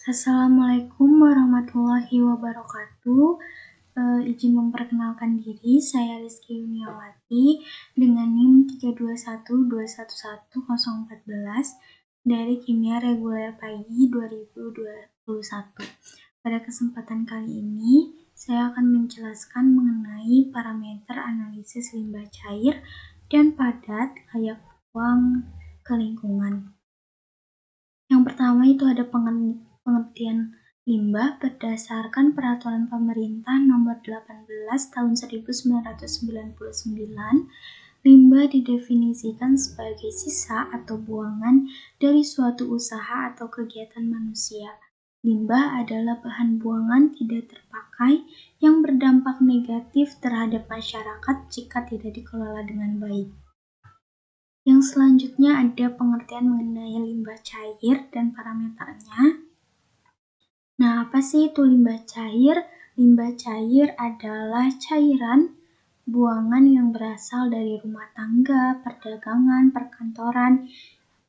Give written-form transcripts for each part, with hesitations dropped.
Assalamualaikum warahmatullahi wabarakatuh. Izin memperkenalkan diri, saya Rizky Yuniawati dengan NIM 321211014 dari Kimia Reguler Pagi 2021. Pada kesempatan kali ini, saya akan menjelaskan mengenai parameter analisis limbah cair dan padat layak buang ke lingkungan. Yang pertama itu ada pengertian limbah berdasarkan Peraturan Pemerintah Nomor 18 Tahun 1999. Limbah didefinisikan sebagai sisa atau buangan dari suatu usaha atau kegiatan manusia. Limbah adalah bahan buangan tidak terpakai yang berdampak negatif terhadap masyarakat jika tidak dikelola dengan baik. Yang selanjutnya ada pengertian mengenai limbah cair dan parameternya. Nah, apa sih itu limbah cair? Limbah cair adalah cairan buangan yang berasal dari rumah tangga, perdagangan, perkantoran,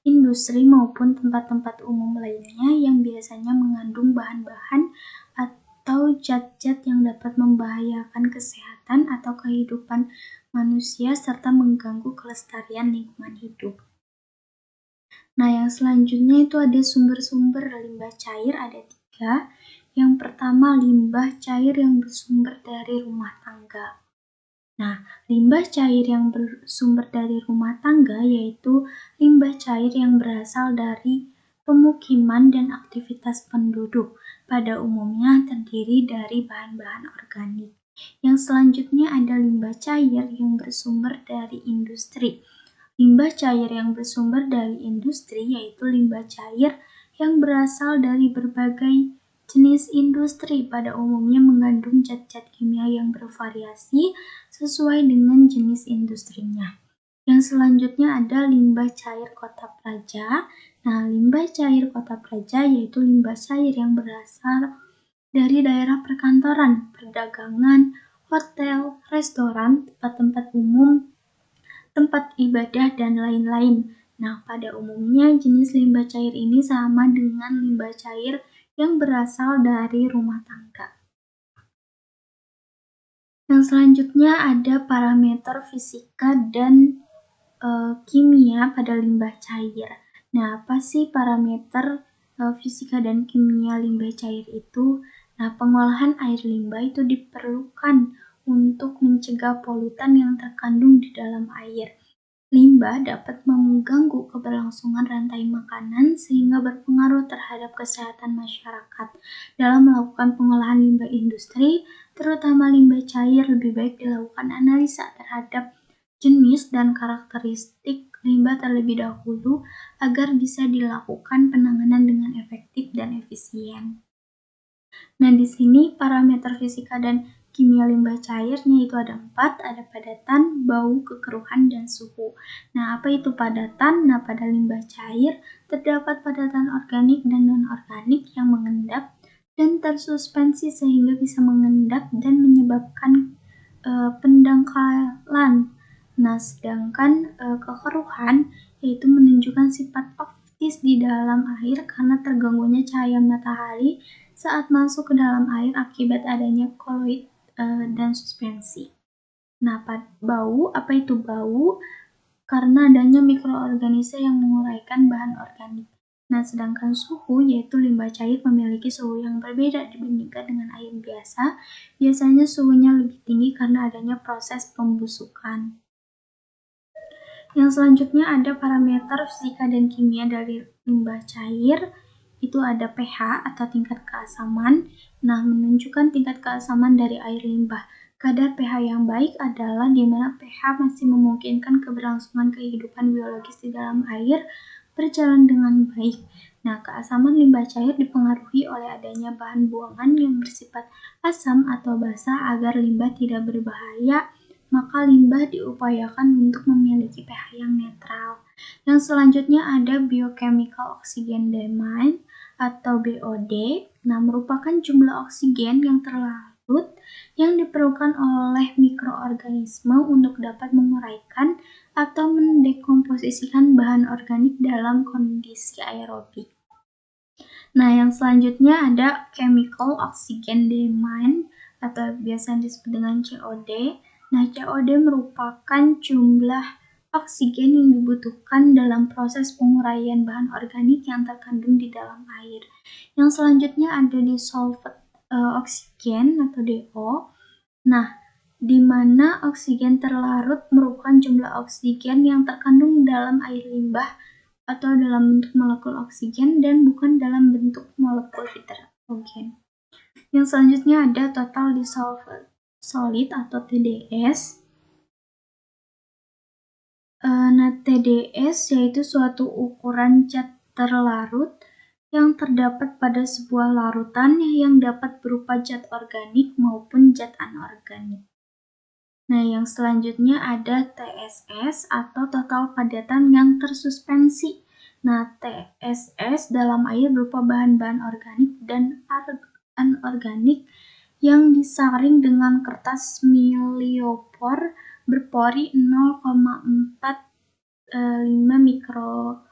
industri maupun tempat-tempat umum lainnya yang biasanya mengandung bahan-bahan atau zat-zat yang dapat membahayakan kesehatan atau kehidupan manusia serta mengganggu kelestarian lingkungan hidup. Nah, yang selanjutnya itu ada sumber-sumber limbah cair, ada 3. Yang pertama, limbah cair yang bersumber dari rumah tangga. Nah, limbah cair yang bersumber dari rumah tangga yaitu limbah cair yang berasal dari pemukiman dan aktivitas penduduk, pada umumnya terdiri dari bahan-bahan organik. Yang selanjutnya ada limbah cair yang bersumber dari industri. Limbah cair yang bersumber dari industri yaitu limbah cair yang berasal dari berbagai jenis industri, pada umumnya mengandung zat-zat kimia yang bervariasi sesuai dengan jenis industrinya. Yang selanjutnya ada limbah cair kota praja. Nah, limbah cair kota praja yaitu limbah cair yang berasal dari daerah perkantoran, perdagangan, hotel, restoran, tempat-tempat umum, tempat ibadah, dan lain-lain. Nah, pada umumnya jenis limbah cair ini sama dengan limbah cair yang berasal dari rumah tangga. Yang selanjutnya ada parameter fisika dan kimia pada limbah cair. Nah, apa sih parameter fisika dan kimia limbah cair itu? Nah, pengolahan air limbah itu diperlukan untuk mencegah polutan yang terkandung di dalam air. Limbah dapat mengganggu keberlangsungan rantai makanan sehingga berpengaruh terhadap kesehatan masyarakat. Dalam melakukan pengolahan limbah industri, terutama limbah cair, lebih baik dilakukan analisa terhadap jenis dan karakteristik limbah terlebih dahulu agar bisa dilakukan penanganan dengan efektif dan efisien. Nah, di sini parameter fisika dan kimia limbah cairnya itu ada 4, ada padatan, bau, kekeruhan, dan suhu. Nah, apa itu padatan? Nah, pada limbah cair terdapat padatan organik dan non-organik yang mengendap dan tersuspensi sehingga bisa mengendap dan menyebabkan pendangkalan. Nah, sedangkan kekeruhan yaitu menunjukkan sifat optis di dalam air karena terganggunya cahaya matahari saat masuk ke dalam air akibat adanya koloid dan suspensi. Nah, bau, apa itu bau? Karena adanya mikroorganisme yang menguraikan bahan organik. Nah, sedangkan suhu yaitu limbah cair memiliki suhu yang berbeda dibandingkan dengan air biasa. Biasanya suhunya lebih tinggi karena adanya proses pembusukan. Yang selanjutnya ada parameter fisika dan kimia dari limbah cair. Itu ada pH atau tingkat keasaman. Nah, menunjukkan tingkat keasaman dari air limbah. Kadar pH yang baik adalah di mana pH masih memungkinkan keberlangsungan kehidupan biologis di dalam air berjalan dengan baik. Nah, keasaman limbah cair dipengaruhi oleh adanya bahan buangan yang bersifat asam atau basa. Agar limbah tidak berbahaya, maka limbah diupayakan untuk memiliki pH yang netral. Yang selanjutnya ada biochemical oxygen demand atau BOD. Nah, merupakan jumlah oksigen yang terlarut yang diperlukan oleh mikroorganisme untuk dapat menguraikan atau mendekomposisikan bahan organik dalam kondisi aerobik. Nah, yang selanjutnya ada chemical oxygen demand atau biasa disebut dengan COD. Nah, COD merupakan jumlah oksigen yang dibutuhkan dalam proses penguraian bahan organik yang terkandung di dalam air. Yang selanjutnya ada dissolved oksigen atau DO. Nah, di mana oksigen terlarut merupakan jumlah oksigen yang terkandung dalam air limbah atau dalam bentuk molekul oksigen dan bukan dalam bentuk molekul hidrogen. Yang selanjutnya ada total dissolved solid atau TDS. Nah, TDS yaitu suatu ukuran zat terlarut yang terdapat pada sebuah larutan yang dapat berupa zat organik maupun zat anorganik. Nah, yang selanjutnya ada TSS atau total padatan yang tersuspensi. Nah, TSS dalam air berupa bahan-bahan organik dan anorganik yang disaring dengan kertas miliopor berpori 0,45 mikro.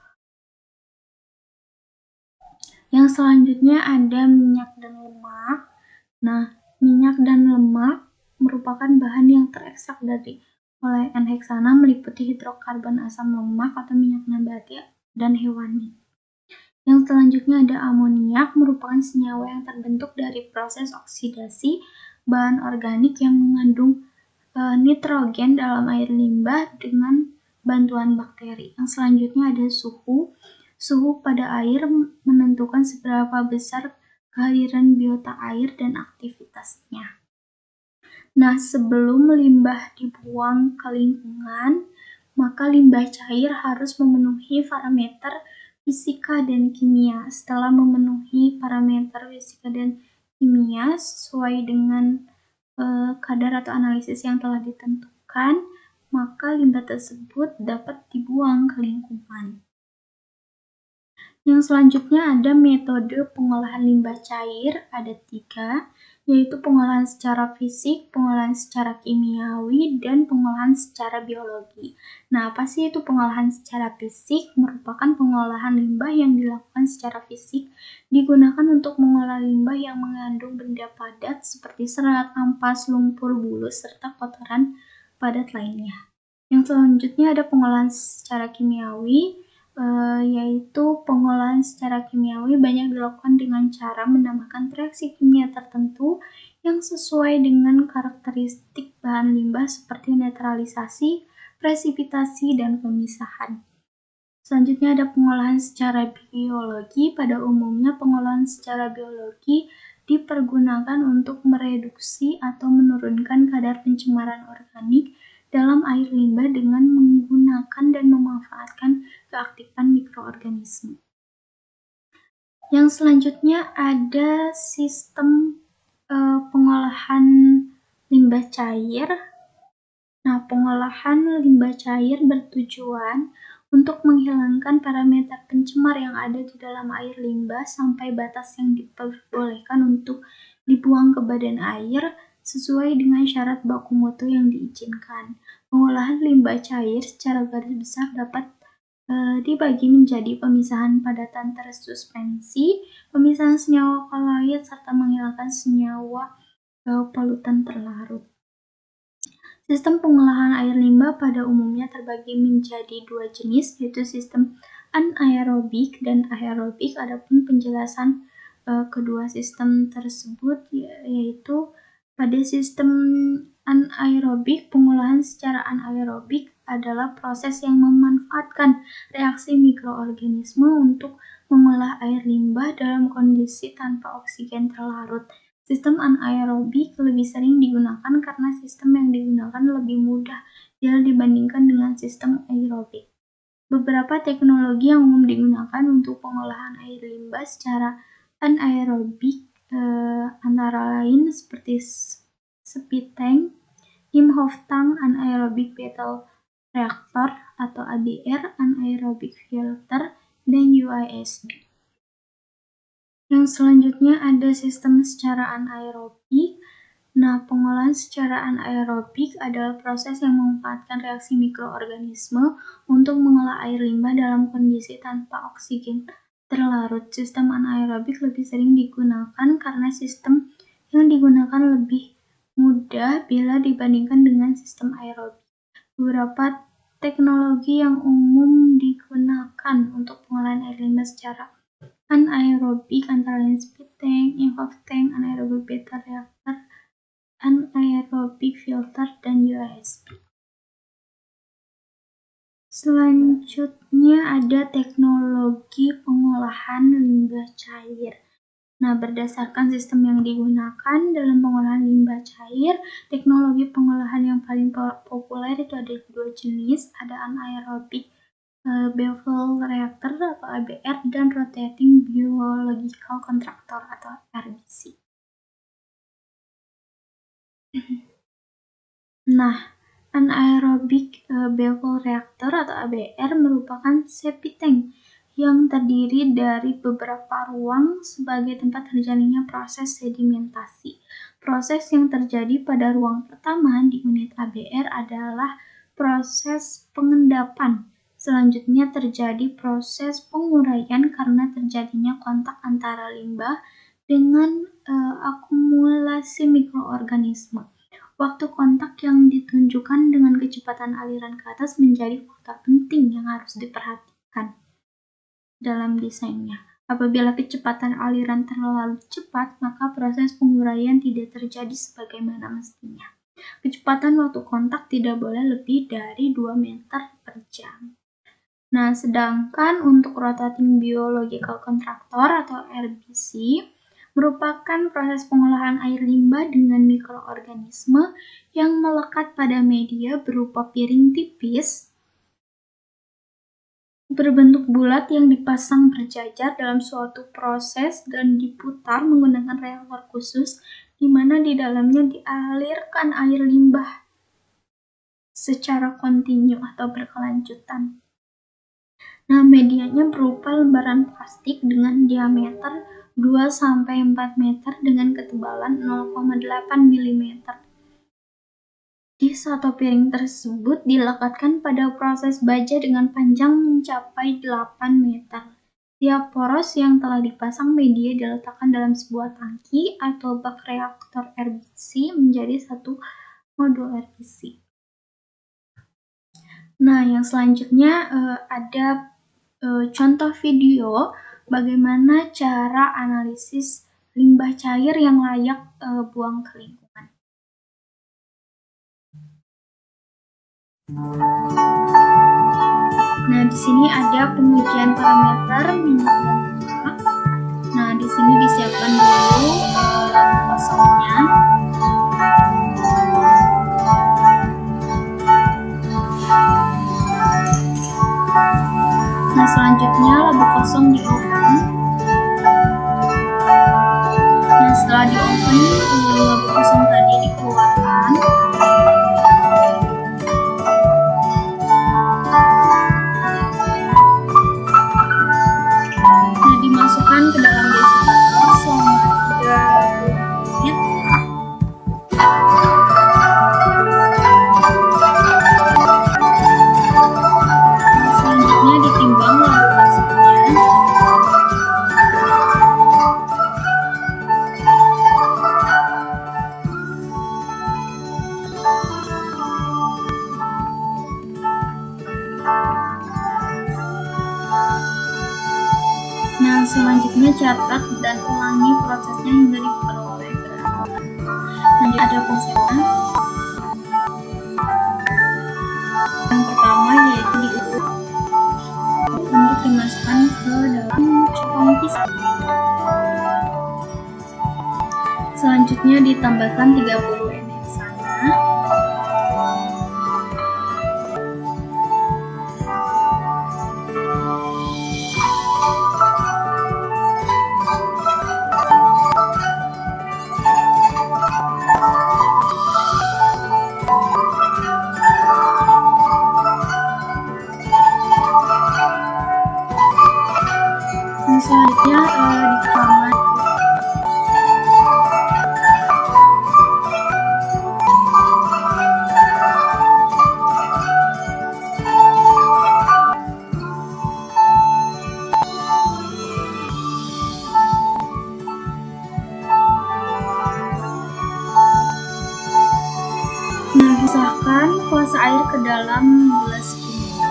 Yang selanjutnya ada minyak dan lemak. Nah, minyak dan lemak merupakan bahan yang terekstrak dari olean heksana meliputi hidrokarbon asam lemak atau minyak nabati dan hewani. Yang selanjutnya ada amoniak, merupakan senyawa yang terbentuk dari proses oksidasi bahan organik yang mengandung nitrogen dalam air limbah dengan bantuan bakteri. Yang selanjutnya ada suhu. Suhu pada air menentukan seberapa besar kehadiran biota air dan aktivitasnya. Nah, sebelum limbah dibuang ke lingkungan, maka limbah cair harus memenuhi parameter fisika dan kimia. Setelah memenuhi parameter fisika dan kimia sesuai dengan kadar atau analisis yang telah ditentukan, maka limbah tersebut dapat dibuang ke lingkungan. Yang selanjutnya ada metode pengolahan limbah cair, ada 3, yaitu pengolahan secara fisik, pengolahan secara kimiawi, dan pengolahan secara biologi. Nah, apa sih itu pengolahan secara fisik? Merupakan pengolahan limbah yang dilakukan secara fisik, digunakan untuk mengolah limbah yang mengandung benda padat seperti serat, ampas, lumpur, bulus, serta kotoran padat lainnya. Yang selanjutnya ada pengolahan secara kimiawi, yaitu pengolahan secara kimiawi banyak dilakukan dengan cara menambahkan reaksi kimia tertentu yang sesuai dengan karakteristik bahan limbah seperti netralisasi, presipitasi, dan pemisahan. Selanjutnya ada pengolahan secara biologi. Pada umumnya pengolahan secara biologi dipergunakan untuk mereduksi atau menurunkan kadar pencemaran organik dalam air limbah dengan menggunakan dan memanfaatkan keaktifan mikroorganisme. Yang selanjutnya ada sistem pengolahan limbah cair. Nah, pengolahan limbah cair bertujuan untuk menghilangkan parameter pencemar yang ada di dalam air limbah sampai batas yang diperbolehkan untuk dibuang ke badan air sesuai dengan syarat baku mutu yang diizinkan. Pengolahan limbah cair secara garis besar dapat dibagi menjadi pemisahan padatan tersuspensi, pemisahan senyawa koloid, serta menghilangkan senyawa polutan terlarut. Sistem pengolahan air limbah pada umumnya terbagi menjadi 2 jenis, yaitu sistem anaerobik dan aerobik. Adapun penjelasan kedua sistem tersebut yaitu pada sistem anaerobik, pengolahan secara anaerobik adalah proses yang memanfaatkan reaksi mikroorganisme untuk mengolah air limbah dalam kondisi tanpa oksigen terlarut. Sistem anaerobik lebih sering digunakan karena sistem yang digunakan lebih mudah dibandingkan dengan sistem aerobik. Beberapa teknologi yang umum digunakan untuk pengolahan air limbah secara anaerobik antara lain seperti speed tank, Imhoff tank, anaerobic battle reactor atau ABR, anaerobic filter, dan UISD. Yang selanjutnya ada sistem secara anaerobik. Nah, pengolahan secara anaerobik adalah proses yang memanfaatkan reaksi mikroorganisme untuk mengolah air limbah dalam kondisi tanpa oksigen terlarut. Sistem anaerobik lebih sering digunakan karena sistem yang digunakan lebih mudah bila dibandingkan dengan sistem aerobik. Beberapa teknologi yang umum digunakan untuk pengolahan air limbah secara anaerobik antara lain split tank, EVAP tank, anaerobik beta reactor, anaerobik filter, dan UASB. Selanjutnya ada teknologi pengolahan limbah cair. Nah, berdasarkan sistem yang digunakan dalam pengolahan limbah cair, teknologi pengolahan yang paling populer itu ada dua jenis, ada anaerobik bevel reactor atau ABR dan rotating biological contractor atau RBC. Nah, anaerobic bevel reactor atau ABR merupakan septic tank yang terdiri dari beberapa ruang sebagai tempat terjalinnya proses sedimentasi. Proses yang terjadi pada ruang pertama di unit ABR adalah proses pengendapan. Selanjutnya terjadi proses penguraian karena terjadinya kontak antara limbah dengan akumulasi mikroorganisme. Waktu kontak yang ditunjukkan dengan kecepatan aliran ke atas menjadi faktor penting yang harus diperhatikan dalam desainnya. Apabila kecepatan aliran terlalu cepat, maka proses penguraian tidak terjadi sebagaimana mestinya. Kecepatan waktu kontak tidak boleh lebih dari 2 meter per jam. Nah, sedangkan untuk rotating biological contractor atau RBC merupakan proses pengolahan air limbah dengan mikroorganisme yang melekat pada media berupa piring tipis berbentuk bulat yang dipasang berjajar dalam suatu proses dan diputar menggunakan reaktor khusus di mana di dalamnya dialirkan air limbah secara kontinu atau berkelanjutan. Nah, medianya berupa lembaran plastik dengan diameter 2-4 meter dengan ketebalan 0,8 mm. Dis atau piring tersebut dilekatkan pada proses baja dengan panjang mencapai 8 meter. Tiap poros yang telah dipasang media diletakkan dalam sebuah tangki atau bak reaktor RBC menjadi satu modul RBC. Nah, yang selanjutnya ada contoh video bagaimana cara analisis limbah cair yang layak buang ke lingkungan. Nah, di sini ada pengujian parameter minyak dan lemak. Nah, di sini disiapkan dulu lampu kosongnya. Nah, selanjutnya lampu kosong di oven. Nah, setelah di oven, lampu kosong tadi dikeluarkan. Nah, dimasukkan ke dalam desipator selama 30 menit. Selanjutnya ditimbang lampu kosongnya. Nah, selanjutnya catat dan ulangi prosesnya hingga diperoleh berat. Nanti ada fungsinya. Yang pertama yaitu diukur untuk dimasukkan ke dalam cupang pisang. Selanjutnya ditambahkan 30 ml sana. Selanjutnya dikemas. Masukkan kuas air ke dalam gelas kimia.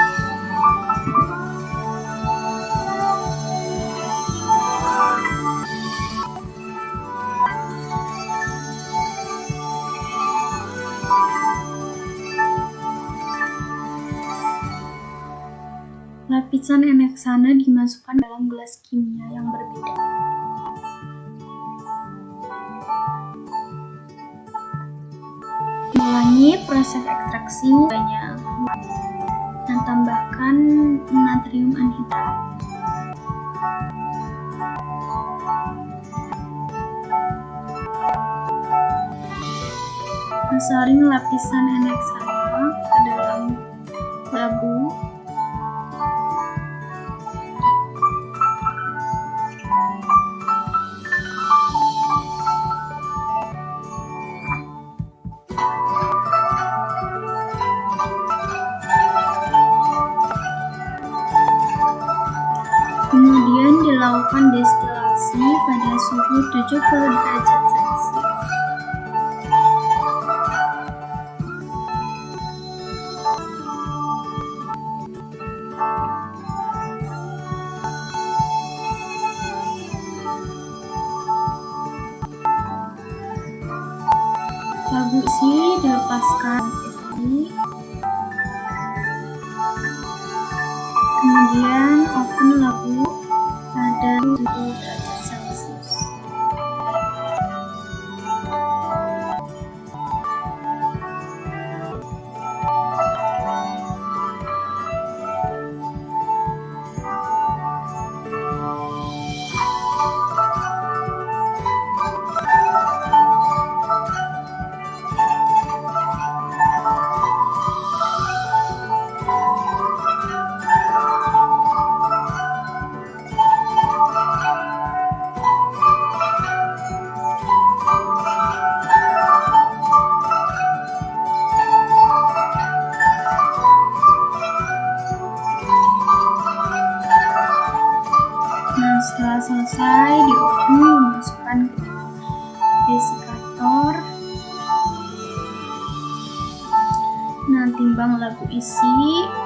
Lapisan eneksana dimasukkan dalam gelas kimia yang berbeda. Ulangi proses ekstraksi banyak dan tambahkan natrium anhidrat. Saring lapisan eneksana ke dalam labu. Kemudian dilakukan destilasi pada suhu 70 derajat Celcius. Labu isi dilepaskan kemudian oven labu pada 70 derajat Celcius. Setelah selesai di oven, dimasukkan ke desikator. Nah, timbang labu isi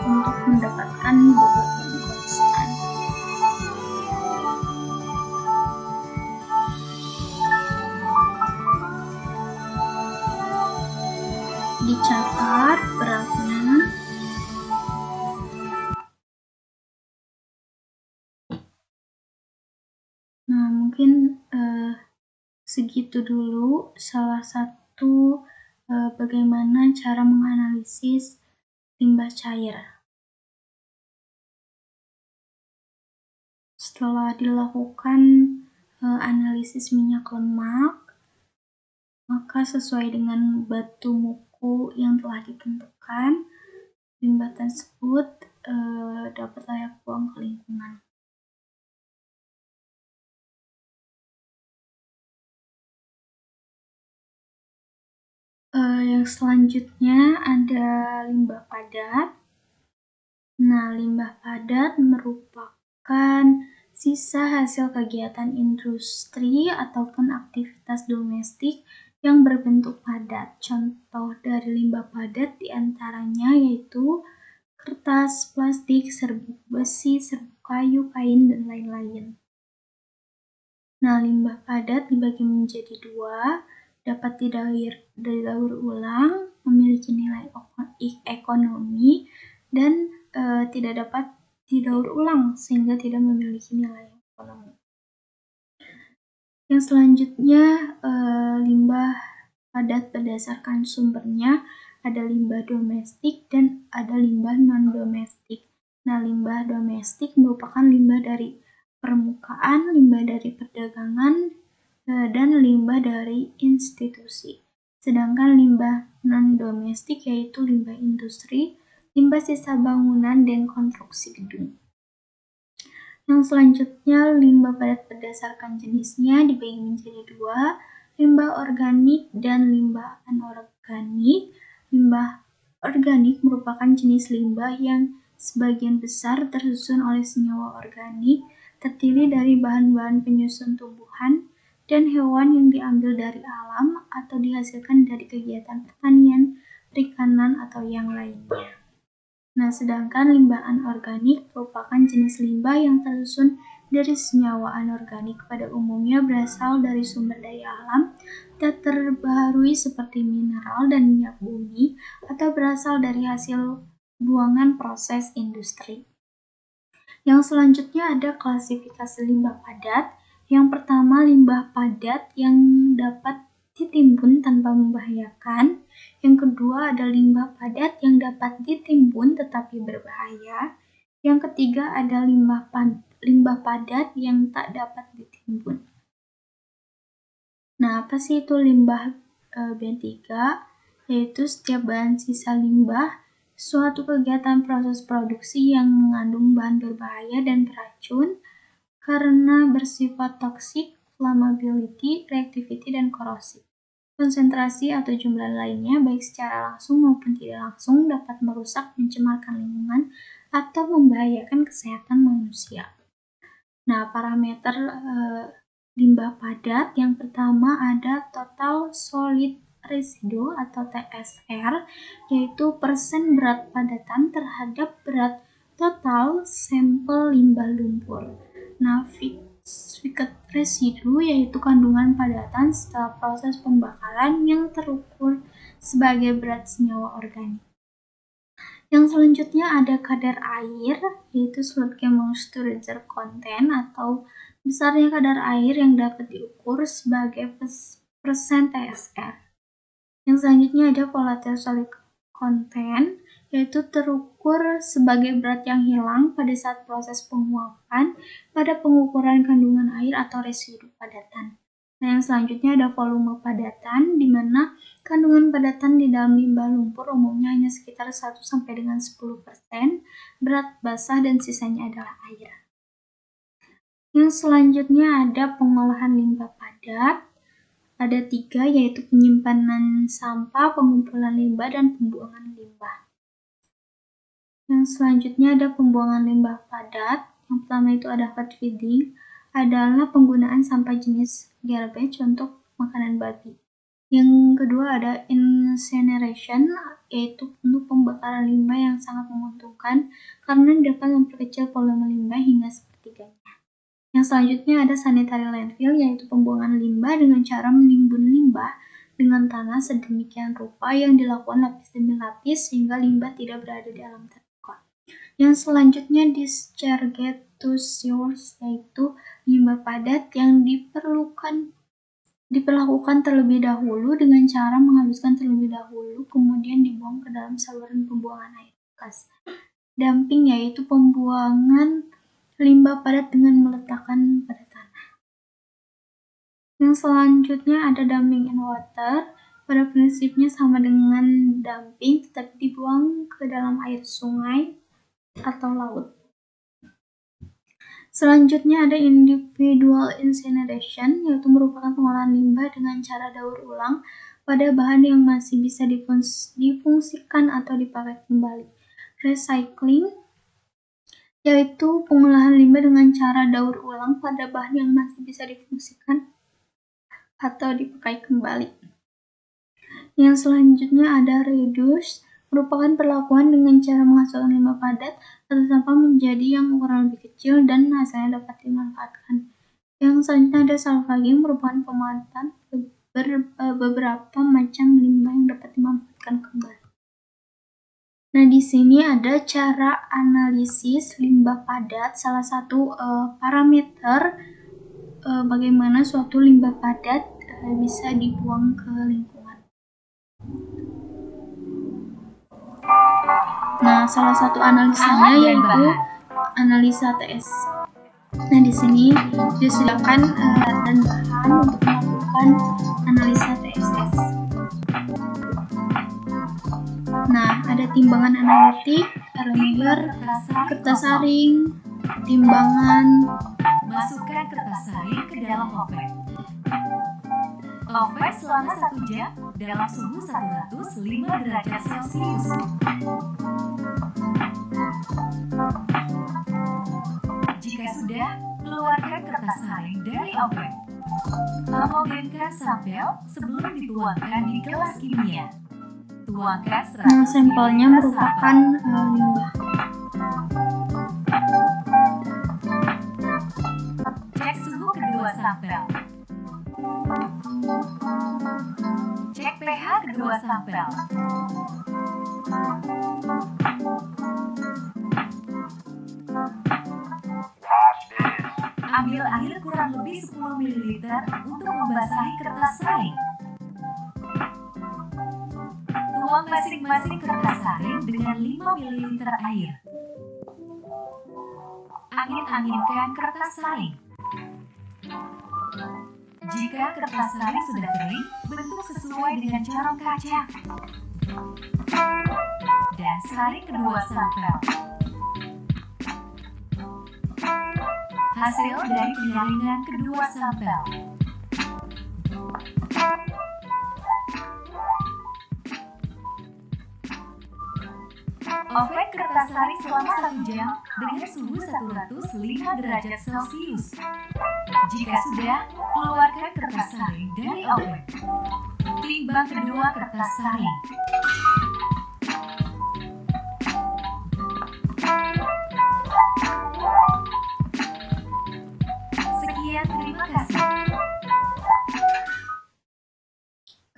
untuk mendapatkan bobot yang konstan. Dicatat beratnya. Nah, mungkin segitu dulu salah satu bagaimana cara menganalisis limbah cair. Setelah dilakukan analisis minyak lemak, maka sesuai dengan batu muku yang telah ditentukan, limbah tersebut dapat layak buang ke lingkungan. Yang selanjutnya ada limbah padat. Nah, limbah padat merupakan sisa hasil kegiatan industri ataupun aktivitas domestik yang berbentuk padat. Contoh dari limbah padat diantaranya yaitu kertas, plastik, serbuk besi, serbuk kayu, kain, dan lain-lain. Nah, limbah padat dibagi menjadi dua, dapat didaur ulang, memiliki nilai ekonomi, dan tidak dapat didaur ulang sehingga tidak memiliki nilai ekonomi. Yang selanjutnya limbah padat berdasarkan sumbernya, ada limbah domestik dan ada limbah non-domestik. Nah, limbah domestik merupakan limbah dari permukaan, limbah dari perdagangan, dan limbah dari institusi. Sedangkan limbah non-domestik yaitu limbah industri, limbah sisa bangunan, dan konstruksi gedung. Yang selanjutnya, limbah padat berdasarkan jenisnya dibagi menjadi dua, limbah organik dan limbah anorganik. Limbah organik merupakan jenis limbah yang sebagian besar tersusun oleh senyawa organik, terdiri dari bahan-bahan penyusun tumbuhan dan hewan yang diambil dari alam atau dihasilkan dari kegiatan pertanian, perikanan, atau yang lainnya. Nah, sedangkan limbah anorganik merupakan jenis limbah yang tersusun dari senyawa anorganik, pada umumnya berasal dari sumber daya alam tak terbaharui seperti mineral dan minyak bumi, atau berasal dari hasil buangan proses industri. Yang selanjutnya ada klasifikasi limbah padat. Yang pertama, limbah padat yang dapat ditimbun tanpa membahayakan. Yang kedua ada limbah padat yang dapat ditimbun tetapi berbahaya. Yang ketiga ada limbah padat yang tak dapat ditimbun. Nah, apa sih itu limbah B3? Yaitu setiap bahan sisa limbah suatu kegiatan proses produksi yang mengandung bahan berbahaya dan beracun karena bersifat toksik, flammability, reactivity, dan korosif. Konsentrasi atau jumlah lainnya baik secara langsung maupun tidak langsung dapat merusak, mencemarkan lingkungan, atau membahayakan kesehatan manusia. Nah, parameter limbah padat yang pertama ada total solid residue atau TSR, yaitu persen berat padatan terhadap berat total sampel limbah lumpur. Nah, viscous residue yaitu kandungan padatan setelah proses pembakaran yang terukur sebagai berat senyawa organik. Yang selanjutnya ada kadar air, yaitu Sludge moisture content atau besarnya kadar air yang dapat diukur sebagai persen TSR. Yang selanjutnya ada volatile solid content, yaitu terukur sebagai berat yang hilang pada saat proses penguapan pada pengukuran kandungan air atau residu padatan. Nah, yang selanjutnya ada volume padatan, di mana kandungan padatan di dalam limbah lumpur umumnya hanya sekitar 1-10% berat basah dan sisanya adalah air. Yang selanjutnya ada pengolahan limbah padat. Ada 3, yaitu penyimpanan sampah, pengumpulan limbah, dan pembuangan limbah. Yang selanjutnya ada pembuangan limbah padat. Yang pertama itu ada herd feeding, adalah penggunaan sampah jenis garbage untuk makanan babi. Yang kedua ada incineration, yaitu untuk pembakaran limbah yang sangat menguntungkan karena dapat memperkecil volume limbah hingga sepertiganya. Yang selanjutnya ada sanitary landfill, yaitu pembuangan limbah dengan cara menimbun limbah dengan tanah sedemikian rupa yang dilakukan lapis demi lapis sehingga limbah tidak berada di alam terbuka. Yang selanjutnya discharge to sewers, yaitu limbah padat yang diperlakukan terlebih dahulu dengan cara menghaluskan terlebih dahulu kemudian dibuang ke dalam saluran pembuangan air bekas. Dumping, yaitu pembuangan limbah padat dengan meletakkan pada tanah. Yang selanjutnya ada dumping in water. Pada prinsipnya sama dengan dumping, tetapi dibuang ke dalam air sungai atau laut. Selanjutnya ada individual incineration, yaitu merupakan pengolahan limbah dengan cara daur ulang pada bahan yang masih bisa difungsikan atau dipakai kembali. Recycling, yaitu pengolahan limbah dengan cara daur ulang pada bahan yang masih bisa difungsikan atau dipakai kembali. Yang selanjutnya ada reduce, merupakan perlakuan dengan cara menghasilkan limbah padat atau sampah menjadi yang ukuran lebih kecil dan hasilnya dapat dimanfaatkan. Yang selanjutnya ada salvaging, merupakan pemanfaatan beberapa macam limbah yang dapat dimanfaatkan kembali. Nah, di sini ada cara analisis limbah padat. Salah satu parameter bagaimana suatu limbah padat bisa dibuang ke lingkungan. Nah, salah satu analisanya yaitu analisa TS. Nah, di sini disediakan dan bahan untuk melakukan analisa TSS. Nah, ada timbangan analitik, parameter, kertas saring, timbangan. Masukkan kertas saring ke dalam oven. Oven selama 1 jam dalam suhu 105 derajat Celcius. Jika sudah, keluarkan kertas saring dari oven. Homogenkan sampel sebelum dituangkan di gelas kimia. Tuangkan Nah, 100 sampelnya ml merupakan limbah. Cek suhu kedua sampel. Cek pH kedua sampel. Ambil air kurang lebih 10 ml untuk membasahi kertas saring. Tuang masing-masing kertas saring dengan 5 ml air. Angin-anginkan kertas saring. Jika kertas saring sudah kering, bentuk sesuai dengan corong kaca. Dan saring kedua sampel. Hasil dari penyaringan kedua sampel. Oven kertas saring selama 1 jam dengan suhu 105 derajat Celcius. Jika sudah, keluarkan kertas saring dari oven. Timbang kedua kertas saring. Sekian, terima kasih.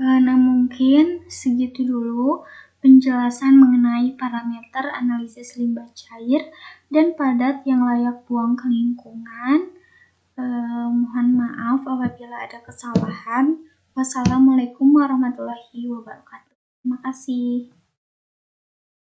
Nah, mungkin segitu dulu penjelasan mengenai parameter analisis limbah cair dan padat yang layak buang ke lingkungan. Mohon maaf apabila ada kesalahan. Wassalamualaikum warahmatullahi wabarakatuh. Terima kasih.